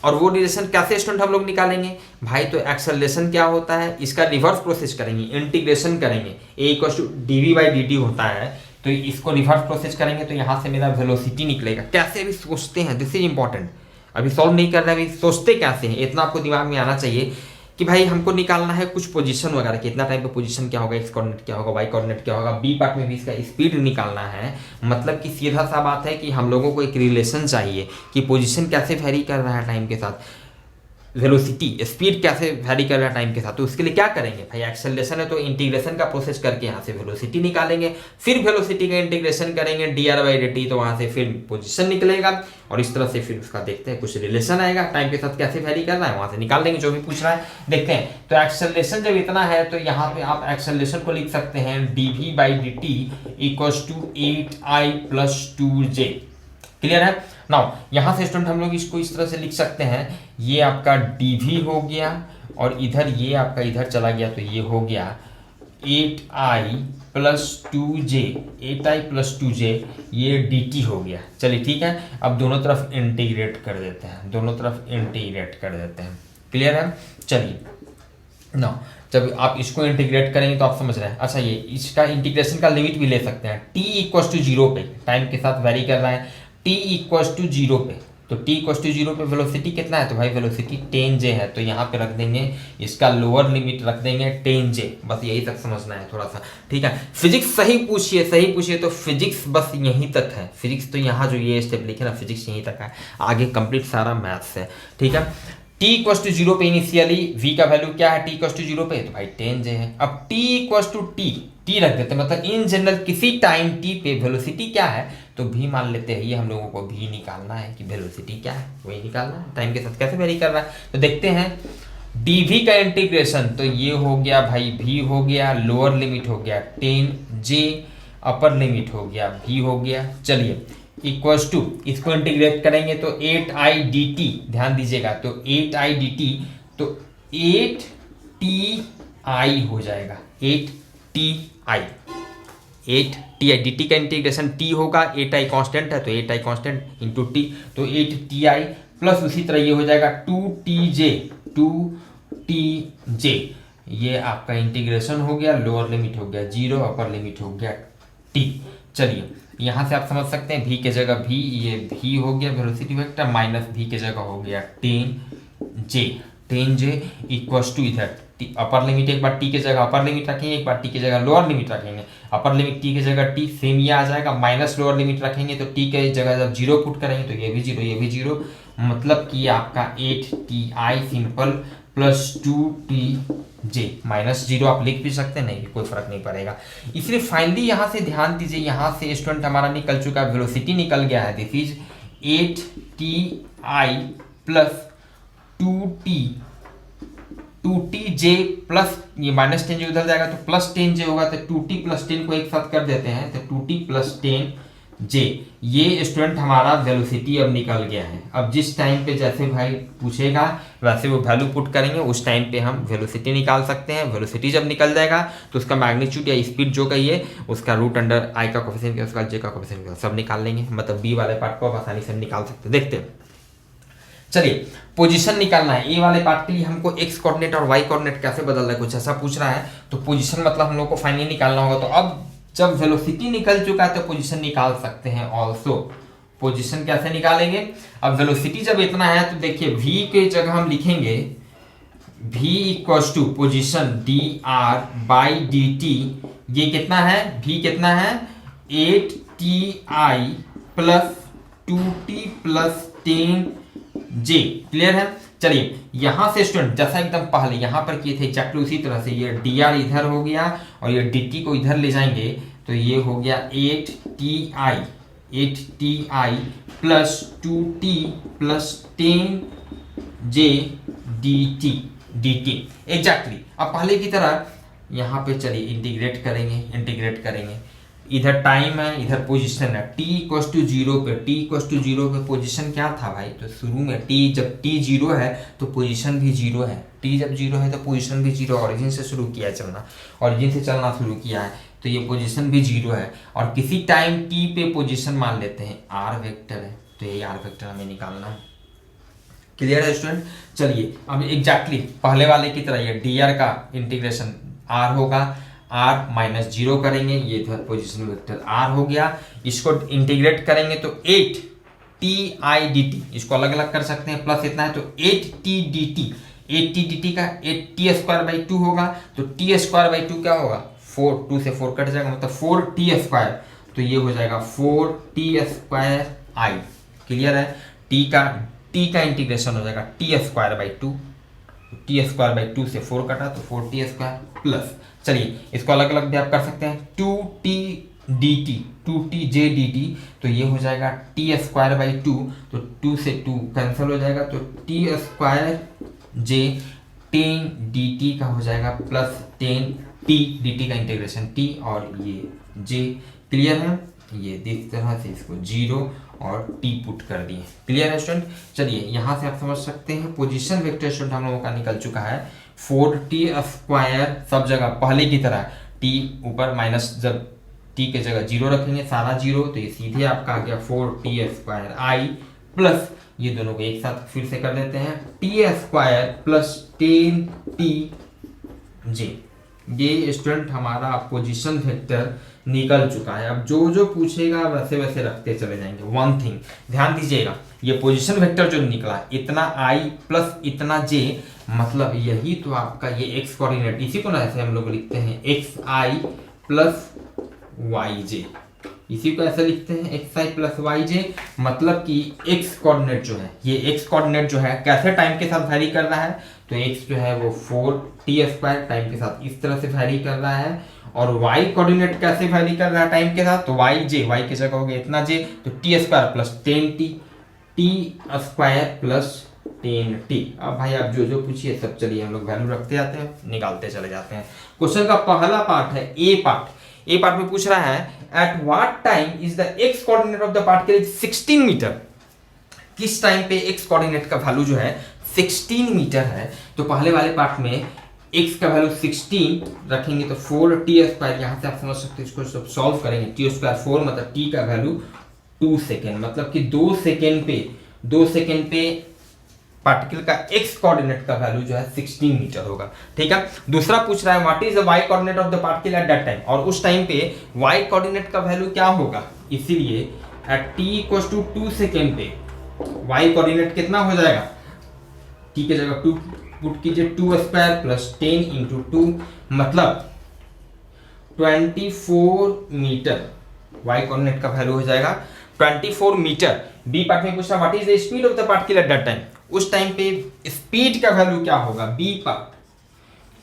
और वो रिलेशन कैसे स्टूडेंट हम लोग निकालेंगे भाई, तो एक्सेलरेशन क्या होता है, इसका रिवर्स प्रोसेस करेंगे, इंटीग्रेशन करेंगे, a इक्वल टू dv/dt होता है, तो इसको रिवर्स प्रोसेस करेंगे तो यहाँ से मेरा वेलोसिटी निकलेगा। कैसे अभी सोचते हैं, दिस इज इंपॉर्टेंट, अभी सॉल्व नहीं कर रहे, अभी सोचते कैसे हैं, इतना आपको दिमाग में आना चाहिए कि भाई हमको निकालना है कुछ पोजीशन वगैरह, कितना टाइम पे पोजीशन क्या होगा, एक्स कोऑर्डिनेट क्या होगा, वाई कोऑर्डिनेट क्या होगा, बी पार्ट में भी इसका स्पीड निकालना है। मतलब कि सीधा सा बात है कि हम लोगों को एक रिलेशन चाहिए कि पोजीशन कैसे वेरी कर रहा है टाइम के साथ, वेलोसिटी स्पीड कैसे वेरी कर रहा है टाइम के साथ। तो उसके लिए क्या करेंगे भाई, एक्सेलरेशन है तो इंटीग्रेशन का प्रोसेस करके यहाँ से वेलोसिटी निकालेंगे, फिर वेलोसिटी का इंटीग्रेशन करेंगे dr/dt, तो वहाँ से फिर पोजीशन निकलेगा, और इस तरह से फिर उसका देखते हैं कुछ रिलेशन आएगा टाइम के साथ कैसे वेरी कर रहा है, वहाँ से निकाल देंगे जो भी पूछ रहा है, देखते हैं। तो एक्सेलरेशन जब इतना है तो यहाँ पे आप एक्सेलरेशन को लिख सकते हैं dv/dt equals to 8i plus 2j, clear है। नाउ यहाँ से स्टूडेंट हम लोग इसको इस तरह से लिख सकते हैं, ये आपका dv हो गया और इधर ये आपका इधर चला गया तो ये हो गया 8i plus 2j, 8i plus 2j ये dt हो गया। चलिए ठीक है, अब दोनों तरफ इंटीग्रेट कर देते हैं, दोनों तरफ इंटीग्रेट कर देते हैं, क्लियर है। चलिए नाउ जब आप इसको इंटीग्रेट करेंगे तो आप समझ रहे हैं। अच्छा ये इसका इंटीग्रेशन का लिमिट भी ले सकते हैं, t इक्वल टू 0 पे टाइम के साथ वेरी कर रहा है, t इक्वल टू 0 पे, तो t इक्वल टू 0 पे वेलोसिटी कितना है, तो भाई वेलोसिटी 10j है, तो यहाँ पे रख देंगे इसका लोअर लिमिट रख देंगे 10j, बस यही तक समझना है थोड़ा सा, ठीक है। फिजिक्स सही पूछिए तो फिजिक्स बस यहीं तक है, फिजिक्स तो यहाँ जो ये स्टेप लिखे ना फिजिक्स यहीं तक है, आगे कंप्लीट सारा मैथ्स है, ठीक है। t इक्वल टू 0 पे इनिशियली v का वैल्यू क्या है, t इक्वल टू 0 पे तो भाई 10j है। अब t इक्वल टू t रख देते हैं, मतलब इन जनरल किसी टाइम t पे वेलोसिटी क्या है तो v मान लेते हैं, ये हम लोगों को v निकालना है कि वेलोसिटी क्या है, वही निकालना है, टाइम के साथ कैसे वेरी कर रहा है। तो देखते हैं dv का इंटीग्रेशन, तो ये हो गया भाई v हो गया, लोअर लिमिट हो गया 10j, अपर लिमिट हो गया v हो गया। चलिए इक्वल्स टू इसको इंटीग्रेट करेंगे तो 8i dt, ध्यान दीजिएगा, तो 8i dt तो 8ti हो जाएगा, 8ti dt का इंटीग्रेशन t होगा, 8i कांस्टेंट है तो 8i कांस्टेंट इंटू t, तो 8ti प्लस उसी तरह ये हो जाएगा 2tj, ये आपका इंटीग्रेशन हो गया, लोअर लिमिट हो गया 0, अपर लिमिट हो गया t। चलिए यहाँ से आप समझ सकते हैं v के जगह v, ये v हो गया वेलोसिटी वेक्टर, माइनस v के जगह हो गया 10j इक्वल्स टू इधर अपर लिमिट, एक बार t के जगह अपर लिमिट रखेंगे, एक बार t के जगह लोअर लिमिट रखेंगे, अपर लिमिट t के जगह t सेम ये आ जाएगा, माइनस लोअर लिमिट रखेंगे तो t के जगह जब 0 पुट करेंगे तो ये भी 0 ये भी 0, मतलब कि आपका 8ti simple plus 2tj, minus 0 आप लिख भी सकते हैं, नहीं कोई फर्क नहीं पड़ेगा। इसलिए फाइनली यहाँ से ध्यान दीजिए, यहाँ से स्टूडेंट हमारा निकल चुका है, वेलोसिटी निकल गया है, this is 8ti plus 2tj plus ये माइनस 10j उधर जाएगा तो प्लस 10j होगा, तो 2t प्लस 10 को एक साथ कर देते हैं तो 2t प्लस 10j, ये स्टूडेंट हमारा वेलोसिटी अब निकल गया है। अब जिस टाइम पे जैसे भाई पूछेगा वैसे वो वैल्यू पुट करेंगे, उस टाइम पे हम वेलोसिटी निकाल सकते हैं। वेलोसिटी जब निकल जाएगा तो उसका मैग्नीट्यूड या स्पीड जो कहिए उसका रूट अंडर आई का कोफिशिएंट उसका j का कोफिशिएंट सब निकाल लेंगे, मतलब b वाले पार्ट को आप आसानी से निकाल सकते हैं। देखते हैं चलिए पोजीशन निकालना है, ए वाले पार्ट के लिए हमको एक्स कोऑर्डिनेट और वाई कोऑर्डिनेट कैसे बदलना है, कुछ ऐसा पूछ रहा है। तो पोजीशन मतलब हम लोग को फाइनली निकालना होगा। तो अब जब वेलोसिटी निकल चुका है तो पोजीशन निकाल सकते हैं ऑल्सो। पोजीशन कैसे निकालेंगे, अब वेलोसिटी जब इतना है तो देखिए v के जगह हम लिखेंगे v equals to position d r by d t. ये कितना है, v कितना है 8ti plus 2t plus 10j। Clear है। चलिए यहां से स्टूडेंट जैसा एकदम पहले यहां पर किए थे एग्जैक्टली उसी तरह से ये dr इधर हो गया और ये dt को इधर ले जाएंगे तो ये हो गया 8ti plus 2t plus 10j dt exactly. अब पहले की तरह यहाँ पे चलिए इंटीग्रेट करेंगे। इधर टाइम है, इधर पोजीशन है, t इक्वल्स टू 0 पे, t इक्वल्स टू 0 पे पोजीशन क्या था भाई, तो शुरू में जब t 0 है तो पोजीशन भी 0 है, t जब 0 है तो पोजीशन भी 0। ऑरिजिन से शुरू किया है चलना, ऑरिजिन से चलना शुरू किया है तो ये पोजीशन भी 0 है। और किसी टाइम t पे पोजीशन मान लेते हैं r वेक्टर है, तो ये r वेक्टर हमें निकालना है। क्लियर है स्टूडेंट। चलिए अब एग्जैक्टली पहले वाले की तरह ये dr का इंटीग्रेशन r होगा, r माइनस 0 करेंगे, ये इधर पोजीशन वेक्टर r हो गया। इसको इंटीग्रेट करेंगे तो 8ti dt, इसको अलग अलग कर सकते हैं, प्लस इतना है तो 8t dt, 8t dt का 8t स्क्वायर बाई 2 होगा। तो t स्क्वायर बाई 2 क्या होगा, 4, 2 से 4 कट जाएगा मतलब 4t स्क्वायर, तो ये हो जाएगा 4t स्क्वायर i। क्लियर है। t का इंटीग्रेशन हो जाएगा t square by 2, t square by 2 से 4 कटा तो 4t स्क्वायर प्लस, चलिए इसको अलग अलग भी आप कर सकते हैं 2t dt 2tj dt, तो ये हो जाएगा t स्क्वायर बाई 2, तो 2 से 2 कैंसिल हो जाएगा तो t स्क्वायर j 10 dt का हो जाएगा प्लस 10t dt का इंटीग्रेशन t और ये j। क्लियर है। ये इस तरह से इसको 0 और t पुट कर दिए। क्लियर है स्टूडेंट। चलिए यहाँ से आप समझ सकते हैं पोजीशन वेक्टर स्टूडेंट हम लोगों का निकल चुका है 4t स्क्वायर, सब जगह पहले की तरह t ऊपर माइनस, जब t के जगह 0 रखेंगे सारा 0 तो ये सीधे आपका आ गया 4t स्क्वायर i प्लस ये दोनों को एक साथ फिर से कर देते हैं t स्क्वायर प्लस 10tj। ये स्टूडेंट हमारा पोजीशन वेक्टर निकल चुका है। अब जो जो पूछेगा वैसे वैसे रखते चले जाएंगे। वन थिंग ध्यान दीजिएगा, ये पोजीशन वेक्टर जो निकला इतना i प्लस इतना j, मतलब यही तो आपका ये x कोऑर्डिनेट, इसी को ना ऐसे हम लोग लिखते हैं xi प्लस yj, इसी को ऐसे लिखते हैं xi प्लस yj। मतलब कि x कोऑर्डिनेट जो है, ये x कोऑर्डिनेट जो है कैसे टाइम के साथ वैरी कर रहा है, तो x जो है वो 4t स्क्वायर टाइम के साथ इस तरह से वैरी कर रहा है। और y कोऑर्डिनेट कैसे वैरी कर रहा है टाइम के साथ, तो y की जगह हो गया इतना j, तो t square plus 10t, t square plus 10t। अब भाई आप जो जो पूछिए सब चलिए हम लोग वैल्यू रखते जाते हैं, निकालते चले जाते हैं। क्वेश्चन का पहला पार्ट है ए पार्ट में पूछ रहा है at what time is the x coordinate of the particle is 16 metre. किस टाइम पे x कोऑर्डिनेट का वैल्यू जो है 16 मीटर है। तो पहले वाले पार्ट में x का वैल्यू 16 रखेंगे तो 4t स्क्वायर, यहाँ से आप समझ सकते हैं इसको सब सॉल्व करेंगे, t स्क्वायर 4 मतलब t का वैल्यू 2 सेकेंड, मतलब कि 2 सेकेंड पे पार्टिकल का x कोऑर्डिनेट का वैल्यू जो है 16 मीटर होगा। ठीक है। दूसरा पूछ रहा है what is the y coordinate of the particle at that time, और उस टाइम पे y कोऑर्डिनेट का वैल्यू क्या होगा, इसीलिए at t equals to 2 second पे y कोऑर्डिनेट कितना हो जाएगा, t के जगह 2 पुट कीजिए, 2 स्क्वायर प्लस 10 इंटू 2 मतलब 24 मीटर y कोऑर्डिनेट का वैल्यू हो जाएगा 24 मीटर। बी पार्ट में पूछा what is the speed of the particle at that time, उस टाइम पे स्पीड का वैल्यू क्या होगा बी पार्ट,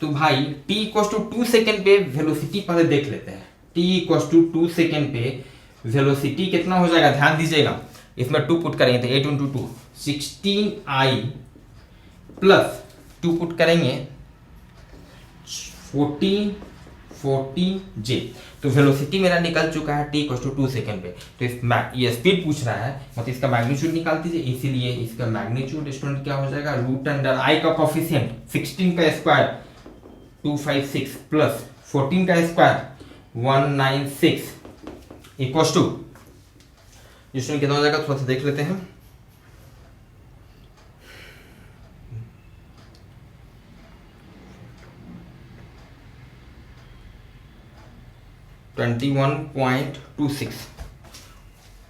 तो भाई t इक्वल्स टू 2 सेकेंड पे वेलोसिटी पहले देख लेते हैं। t इक्वल्स टू 2 सेकेंड पे वेलोसिटी कितना हो जाएगा, ध्यान दीजिएगा, इसमें 2 पुट करेंगे तो 8 इंटू 2 16i प्लस 2 पुट करेंगे 14j, तो वेलोसिटी मेरा निकल चुका है t इक्वल्स टू 2 सेकेंड पे। तो ये स्पीड पूछ रहा है, मतलब इसका मैग्नीट्यूड निकाल दीजिए, इसीलिए इसका मैग्नीट्यूड स्टूडेंट क्या हो जाएगा, रूट अंडर i का कोफिशिएंट 16 का स्क्वायर 256 प्लस 14 का स्क्वायर 196 इक्वल्स टू, इसमें कितना हो जाएगा थोड़ा सा देख लेते हैं, 21.26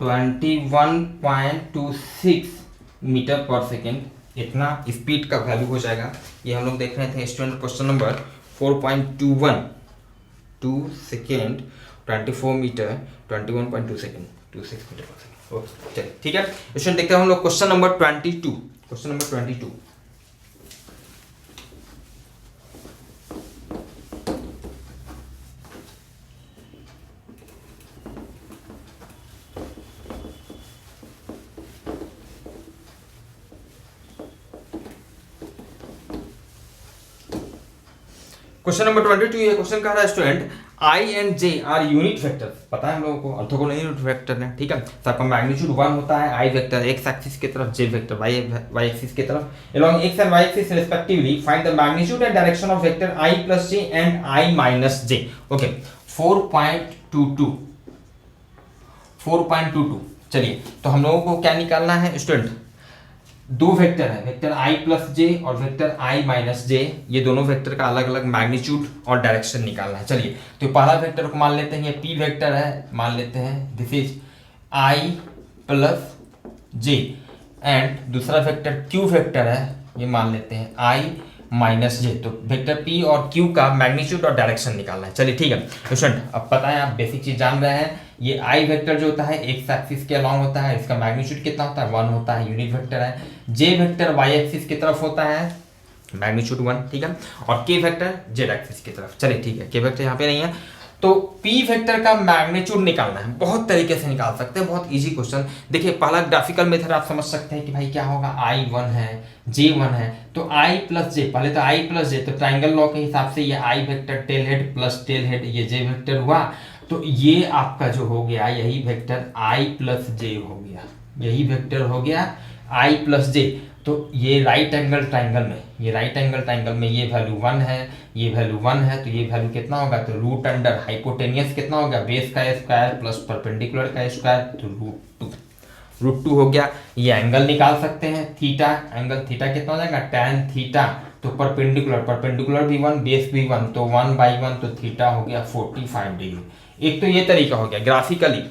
21.26 मीटर पर सेकेंड, इतना स्पीड का वैल्यू हो जाएगा। ये हम लोग देख रहे थे student question number 4.21 2 second 24 metre 21.2 second 26 metre per second. Okay चलिए ठीक है स्टूडेंट, देखते हैं हम लोग question number 22। Question number 22, question number 22। ये क्वेश्चन कह रहा है student I and J are unit vectors, पता है हम लोगों को ऑर्थोगोनल यूनिट वेक्टर है, ठीक है। सबका मैग्नीट्यूड 1 होता है, आई वेक्टर एक्स एक्सिस की तरफ, जे वेक्टर वाई एक्सिस की तरफ, along x and y axis respectively find the magnitude and direction of vector I plus j and I minus j। Okay 4.22 चलिए, तो हम लोगों को क्या निकालना है स्टूडेंट, दो वेक्टर है, वेक्टर i प्लस जे और वेक्टर i माइनस जे, ये दोनों वेक्टर का अलग अलग मैग्नीट्यूड और डायरेक्शन निकालना है। चलिए तो पहला वेक्टर को मान लेते हैं ये p वेक्टर है, मान लेते हैं this is i plus J, and दूसरा वेक्टर q वेक्टर है, ये मान लेते हैं i माइनस जे। तो वेक्टर p और q का मैग्नीट्यूड और डायरेक्शन निकालना है। चलिए ठीक है स्टूडेंट, अब पता है आप बेसिक चीज जान रहे हैं, ये i वेक्टर जो होता है एक्स एक्सिस के अलॉन्ग होता है, इसका मैग्नीट्यूड कितना होता है 1 होता है, यूनिट वेक्टर है। j वेक्टर y एक्सिस की तरफ होता है, मैग्नीट्यूड 1, ठीक है, और k वेक्टर z एक्सिस की तरफ। चलिए ठीक है, k वेक्टर यहाँ पे नहीं है, तो p वेक्टर का मैग्नीट्यूड निकालना है। बहुत तरीके से निकाल सकते हैं, बहुत इजी क्वेश्चन। देखिए पहला ग्राफिकल मेथड आप समझ सकते हैं कि भाई क्या होगा, i1 है j1 है, तो i प्लस जे, पहले तो i प्लस जे, तो ट्राइंगल लॉ के हिसाब से ये i vector tail head plus tail head, ये j वेक्टर हुआ, तो ये आपका जो हो गया यही वेक्टर i प्लस जे हो गया, यही वेक्टर हो गया i प्लस जे। तो ये राइट एंगल ट्राइंगल में, ये राइट एंगल ट्राइंगल में ये वैल्यू 1 है, ये वैल्यू 1 है, तो ये वैल्यू कितना होगा, तो रूट अंडर हाइपोटेनियस कितना होगा, बेस का स्क्वायर प्लस परपेंडिकुलर का स्क्वायर, तो रूट 2 हो गया। ये एंगल निकाल सकते हैं थीटा, एंगल थीटा कितना हो जाएगा, टैन थीटा, तो परपेंडिकुलर भी 1, बेस भी 1, तो 1/1, तो थीटा हो गया 45 डिग्री। एक तो ये तरीका हो गया ग्राफिकली,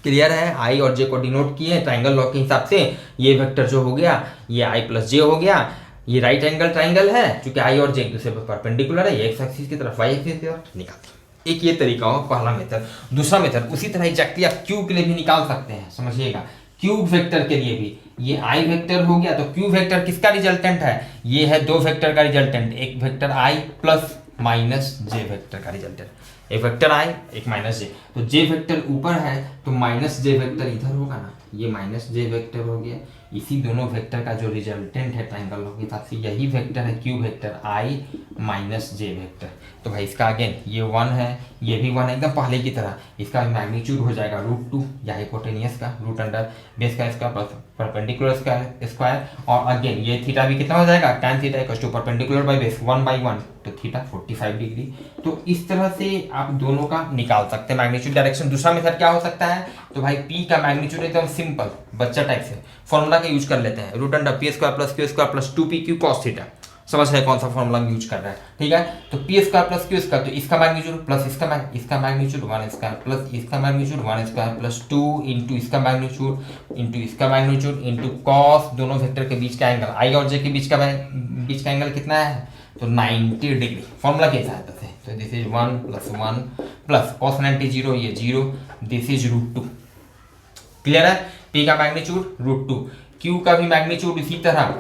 क्लियर है, आई और जे को डिनोट किए ट्राइंगल लॉ के हिसाब से, ये वेक्टर जो हो गया ये आई प्लस जे हो गया, ये राइट एंगल ट्राइंगल है क्योंकि आई और जे एक दूसरे पर परपेंडिकुलर है, ये एक्स एक्सिस की तरफ वाई एक्सिस की तरफ निकालते। एक ये तरीका हो पहला मेथड। दूसरा मेथड उसी तरह एग्जैक्टली आप क्यूब के लिए भी निकाल सकते हैं, समझिएगा, क्यूब वेक्टर के लिए भी ये आई वेक्टर हो गया, तो क्यूब वेक्टर किसका रिजल्टेंट है, ये है दो वेक्टर का रिजल्टेंट, एक वेक्टर आई प्लस माइनस जे वेक्टर का रिजल्टेंट, एक वेक्टर आई एक माइनस जे, तो जे वेक्टर ऊपर है तो माइनस जे वेक्टर इधर होगा ना, ये माइनस जे वेक्टर हो गया, इसी दोनों वेक्टर का जो रिजल्टेंट है ट्राइंगल लॉ के हिसाब से यही वेक्टर है क्यू वेक्टर आई माइनस जे वेक्टर। तो भाई इसका अगेन ये 1 है, ये भी 1 है, एकदम पहले की तरह, इसका मैग्नीट्यूड हो जाएगा √2 या हाइपोटेनियस का रूट अंडर बेस का स्क्वायर प्लस परपेंडिकुलर स्क्वायर, और अगेन ये थीटा भी कितना हो जाएगा, tan theta equal to perpendicular by base 1/1, तो थीटा 45 डिग्री। तो इस तरह से आप दोनों का निकाल सकते हैं मैग्नीट्यूड डायरेक्शन। दूसरा मेथड क्या हो सकता है, तो भाई p का मैग्नीट्यूड एकदम सिंपल बच्चा टाइप से फॉर्मूला का यूज कर लेते हैं, root under p square plus q square plus 2pq cos theta, समझ रहे कौन सा फॉर्मूला हम यूज कर रहे हैं, ठीक है। तो P square plus q square, तो इसका मैग्नीट्यूड प्लस इसका मैग्नीट्यूड 1 स्क्वायर प्लस इसका मैग्नीट्यूड 1 स्क्वायर प्लस 2 इंटू इसका मैग्नीट्यूड इंटू कॉस दोनों वेक्टर के बीच का एंगल, आई और जे के बीच का एंगल कितना है, तो 90 डिग्री फॉर्मूला के सहायता से। तो this is 1 plus 1 plus cos 90 0, ये 0, दिस इज √2, क्लियर है। p का मैग्नीट्यूड √2, q का भी मैग्नीट्यूड इसी तरह,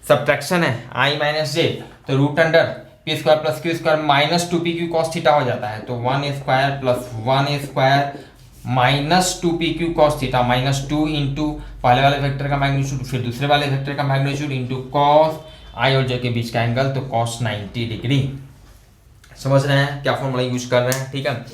सब्ट्रैक्शन है i माइनस जे, तो root under p square plus q square minus 2pq cos theta हो जाता है, तो 1 square plus 1 square minus 2pq cos theta minus 2 into पहले वाले वेक्टर का मैग्नीट्यूड फिर दूसरे वाले वेक्टर का मैग्नीट्यूड इंटू कॉस आई और जे के बीच का एंगल, तो cos 90 डिग्री। समझ रहे हैं क्या फॉर्मूला यूज कर रहे हैं, ठीक है।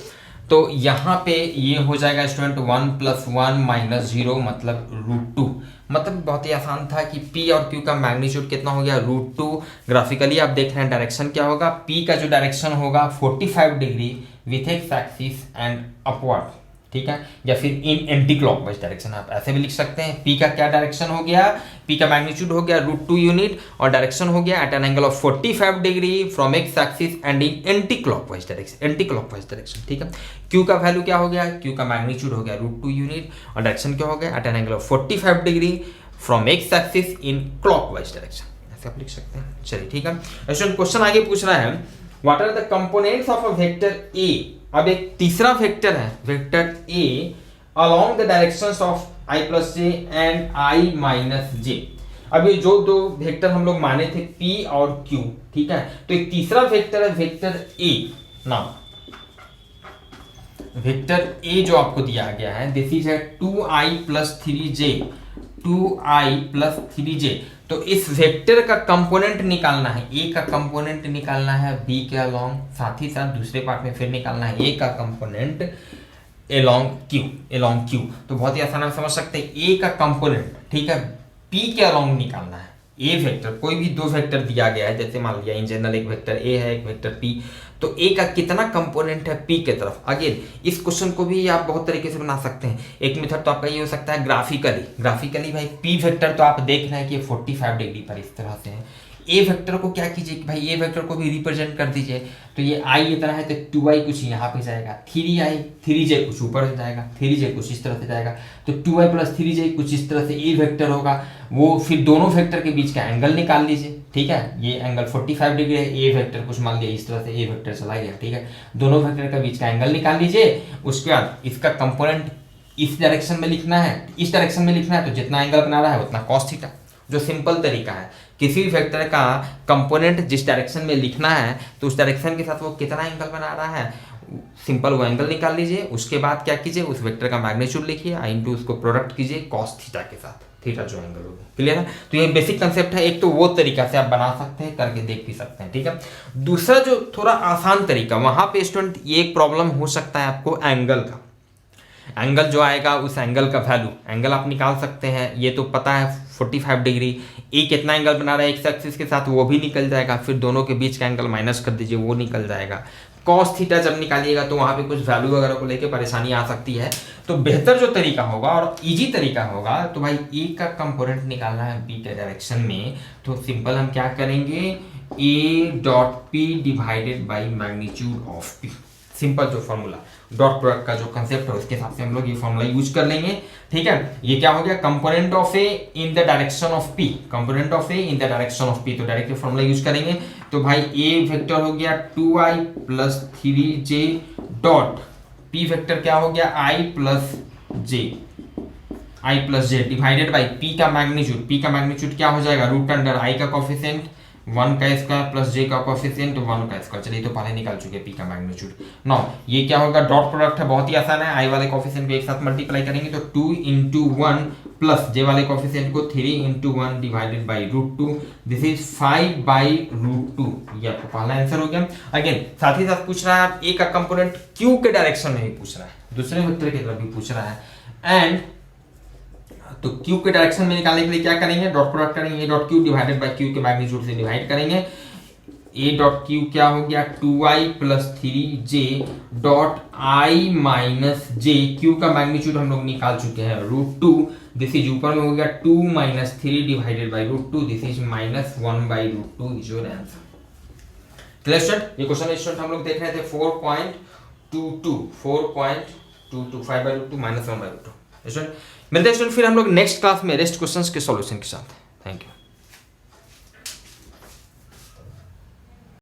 तो यहाँ पे ये हो जाएगा स्टूडेंट 1 प्लस 1 माइनस 0 मतलब √2, मतलब बहुत ही आसान था कि p और q का मैग्नीट्यूड कितना हो गया √2। ग्राफिकली आप देख रहे हैं डायरेक्शन क्या होगा, p का जो डायरेक्शन होगा 45 degree with x axis and upward, ठीक है, या फिर इन एंटी क्लॉकवाइज डायरेक्शन, आप ऐसे भी लिख सकते हैं। पी का क्या डायरेक्शन हो गया, पी का मैग्नीट्यूड हो गया √2 यूनिट और डायरेक्शन हो गया at an angle of 45 degree from x axis and in anti clockwise direction, ठीक है। क्यू का वैल्यू क्या हो गया, क्यू का मैग्नीट्यूड हो गया √2 यूनिट और डायरेक्शन क्या हो गया at an angle of 45 degree from x axis in clockwise direction, ऐसे आप लिख सकते हैं। चलिए ठीक है, ऐसे क्वेश्चन आगे पूछ रहा है what are the components of a vector A. अब एक तीसरा वेक्टर है, vector A along the directions of i plus J and i minus J. अब ये जो दो वेक्टर हम लोग माने थे p और q, ठीक है, तो एक तीसरा वेक्टर है vector a। Now vector a जो आपको दिया गया है दिस इज है 2i plus 3j, 2i plus 3j। तो इस वेक्टर का कंपोनेंट निकालना है, a का कंपोनेंट निकालना है b के अलोंग, साथ ही साथ दूसरे पार्ट में फिर निकालना है a का कंपोनेंट अलोंग q। तो बहुत ही आसान आप समझ सकते हैं, a का कंपोनेंट, ठीक है, p के अलोंग निकालना है। a वेक्टर, कोई भी दो वेक्टर दिया गया है, जैसे मान लिया इन जनरल एक वेक्टर a है एक वेक्टर p, तो a का कितना कंपोनेंट है p के तरफ। अगेन इस क्वेश्चन को भी आप बहुत तरीके से बना सकते हैं। एक मेथड तो आपका ये हो सकता है ग्राफिकली भाई p वेक्टर तो आप देख रहे हैं कि 45 डिग्री पर इस तरह से है। ए वेक्टर को क्या कीजिए कि भाई ए वेक्टर को भी रिप्रेजेंट कर दीजिए, तो ये आई इतना है तो 2i कुछ यहाँ पे जाएगा, 3i 3j कुछ ऊपर से जाएगा, 3j कुछ इस तरह से जाएगा, तो 2i प्लस 3j कुछ इस तरह से ए वेक्टर होगा। वो फिर दोनों वेक्टर के बीच का एंगल निकाल लीजिए, ठीक है, ये एंगल 45 डिग्री है, ए वेक्टर कुछ मान लिया इस तरह से ए वेक्टर चला गया, ठीक है, दोनों वेक्टर के बीच का एंगल निकाल लीजिए। उसके बाद इसका कंपोनेंट इस डायरेक्शन में लिखना है, इस डायरेक्शन में लिखना है, तो जितना एंगल बना रहा है उतना कॉस थीटा, जो सिंपल तरीका है। किसी भी वेक्टर का कंपोनेंट जिस डायरेक्शन में लिखना है तो उस डायरेक्शन के साथ वो कितना एंगल बना रहा है, सिंपल वो एंगल निकाल लीजिए। उसके बाद क्या कीजिए, उस वेक्टर का मैग्नीट्यूड लिखिए, आई इंटू उसको प्रोडक्ट कीजिए कॉस थीटा के साथ, थीटा जो एंगल होगा। क्लियर है, तो ये बेसिक कंसेप्ट है। एक तो वो तरीका से आप बना सकते हैं, करके देख भी सकते हैं, ठीक है। दूसरा जो थोड़ा आसान तरीका, वहां पे स्टूडेंट ये एक प्रॉब्लम हो सकता है आपको एंगल का, एंगल जो आएगा उस एंगल का वैल्यू, एंगल आप निकाल सकते हैं। ये तो पता है 45 डिग्री, ए कितना एंगल बना रहा है एक्स एक्सिस के साथ वो भी निकल जाएगा, फिर दोनों के बीच का एंगल माइनस कर दीजिए वो निकल जाएगा। कॉस थीटा जब निकालिएगा तो वहां पे कुछ वैल्यू वगैरह को लेके परेशानी आ सकती है। तो बेहतर जो तरीका होगा और इजी तरीका होगा, तो भाई ए का कंपोनेंट निकालना है बी के डायरेक्शन में, तो सिंपल हम क्या करेंगे, ए dot P divided by magnitude of P. Simple जो फॉर्मूला डॉट प्रोडक्ट का जो कंसेप्ट है उसके हिसाब से हम लोग ये फॉर्मूला यूज कर लेंगे, ठीक है। ये क्या हो गया, component of A in the direction of P, component of A in the direction of P, तो डायरेक्ट फॉर्मूला यूज करेंगे। तो भाई ए वेक्टर हो गया 2i plus 3j dot P vector क्या हो गया i plus J divided by P का मैग्नीट्यूड, पी का मैग्नीट्यूड क्या हो जाएगा, रूट अंडर i का कोफिशिएंट 1 का स्क्वायर प्लस j का कोफिशिएंट 1 का स्क्वायर। चलिए तो पहले निकाल चुके p का मैग्नीट्यूड। नाउ ये क्या होगा, डॉट प्रोडक्ट है, बहुत ही आसान है, i वाले कोफिशिएंट को एक साथ मल्टीप्लाई करेंगे तो 2 into 1 प्लस j वाले कोफिशिएंट को 3 into 1 divided by √2, this is 5 by √2। ये आपको पहला आंसर हो गया। अगेन साथ ही साथ पूछ रहा है a का कंपोनेंट q के डायरेक्शन में भी पूछ रहा है, दूसरे वेक्टर की तरफ भी पूछ रहा है, एंड तो q के डायरेक्शन में निकालने के लिए क्या करेंगे, डॉट प्रोडक्ट करेंगे, a dot q divided by q के मैग्नीट्यूड से डिवाइड करेंगे। a डॉट q क्या हो गया, 2i plus 3j dot i minus j, q का मैग्नीट्यूड हम लोग निकाल चुके हैं √2, दिस इज ऊपर में हो गया 2 minus 3 divided by √2, this is minus 1 by √2 is your answer. Clear student, ये क्वेश्चन स्टूडेंट हम लोग देख रहे थे 4.22 5 बाई √2 माइनस 1 बाई √2। स्टूडेंट मिलते हैं स्टूडेंट फिर हम लोग नेक्स्ट क्लास में रेस्ट क्वेश्चंस के सॉल्यूशन के साथ।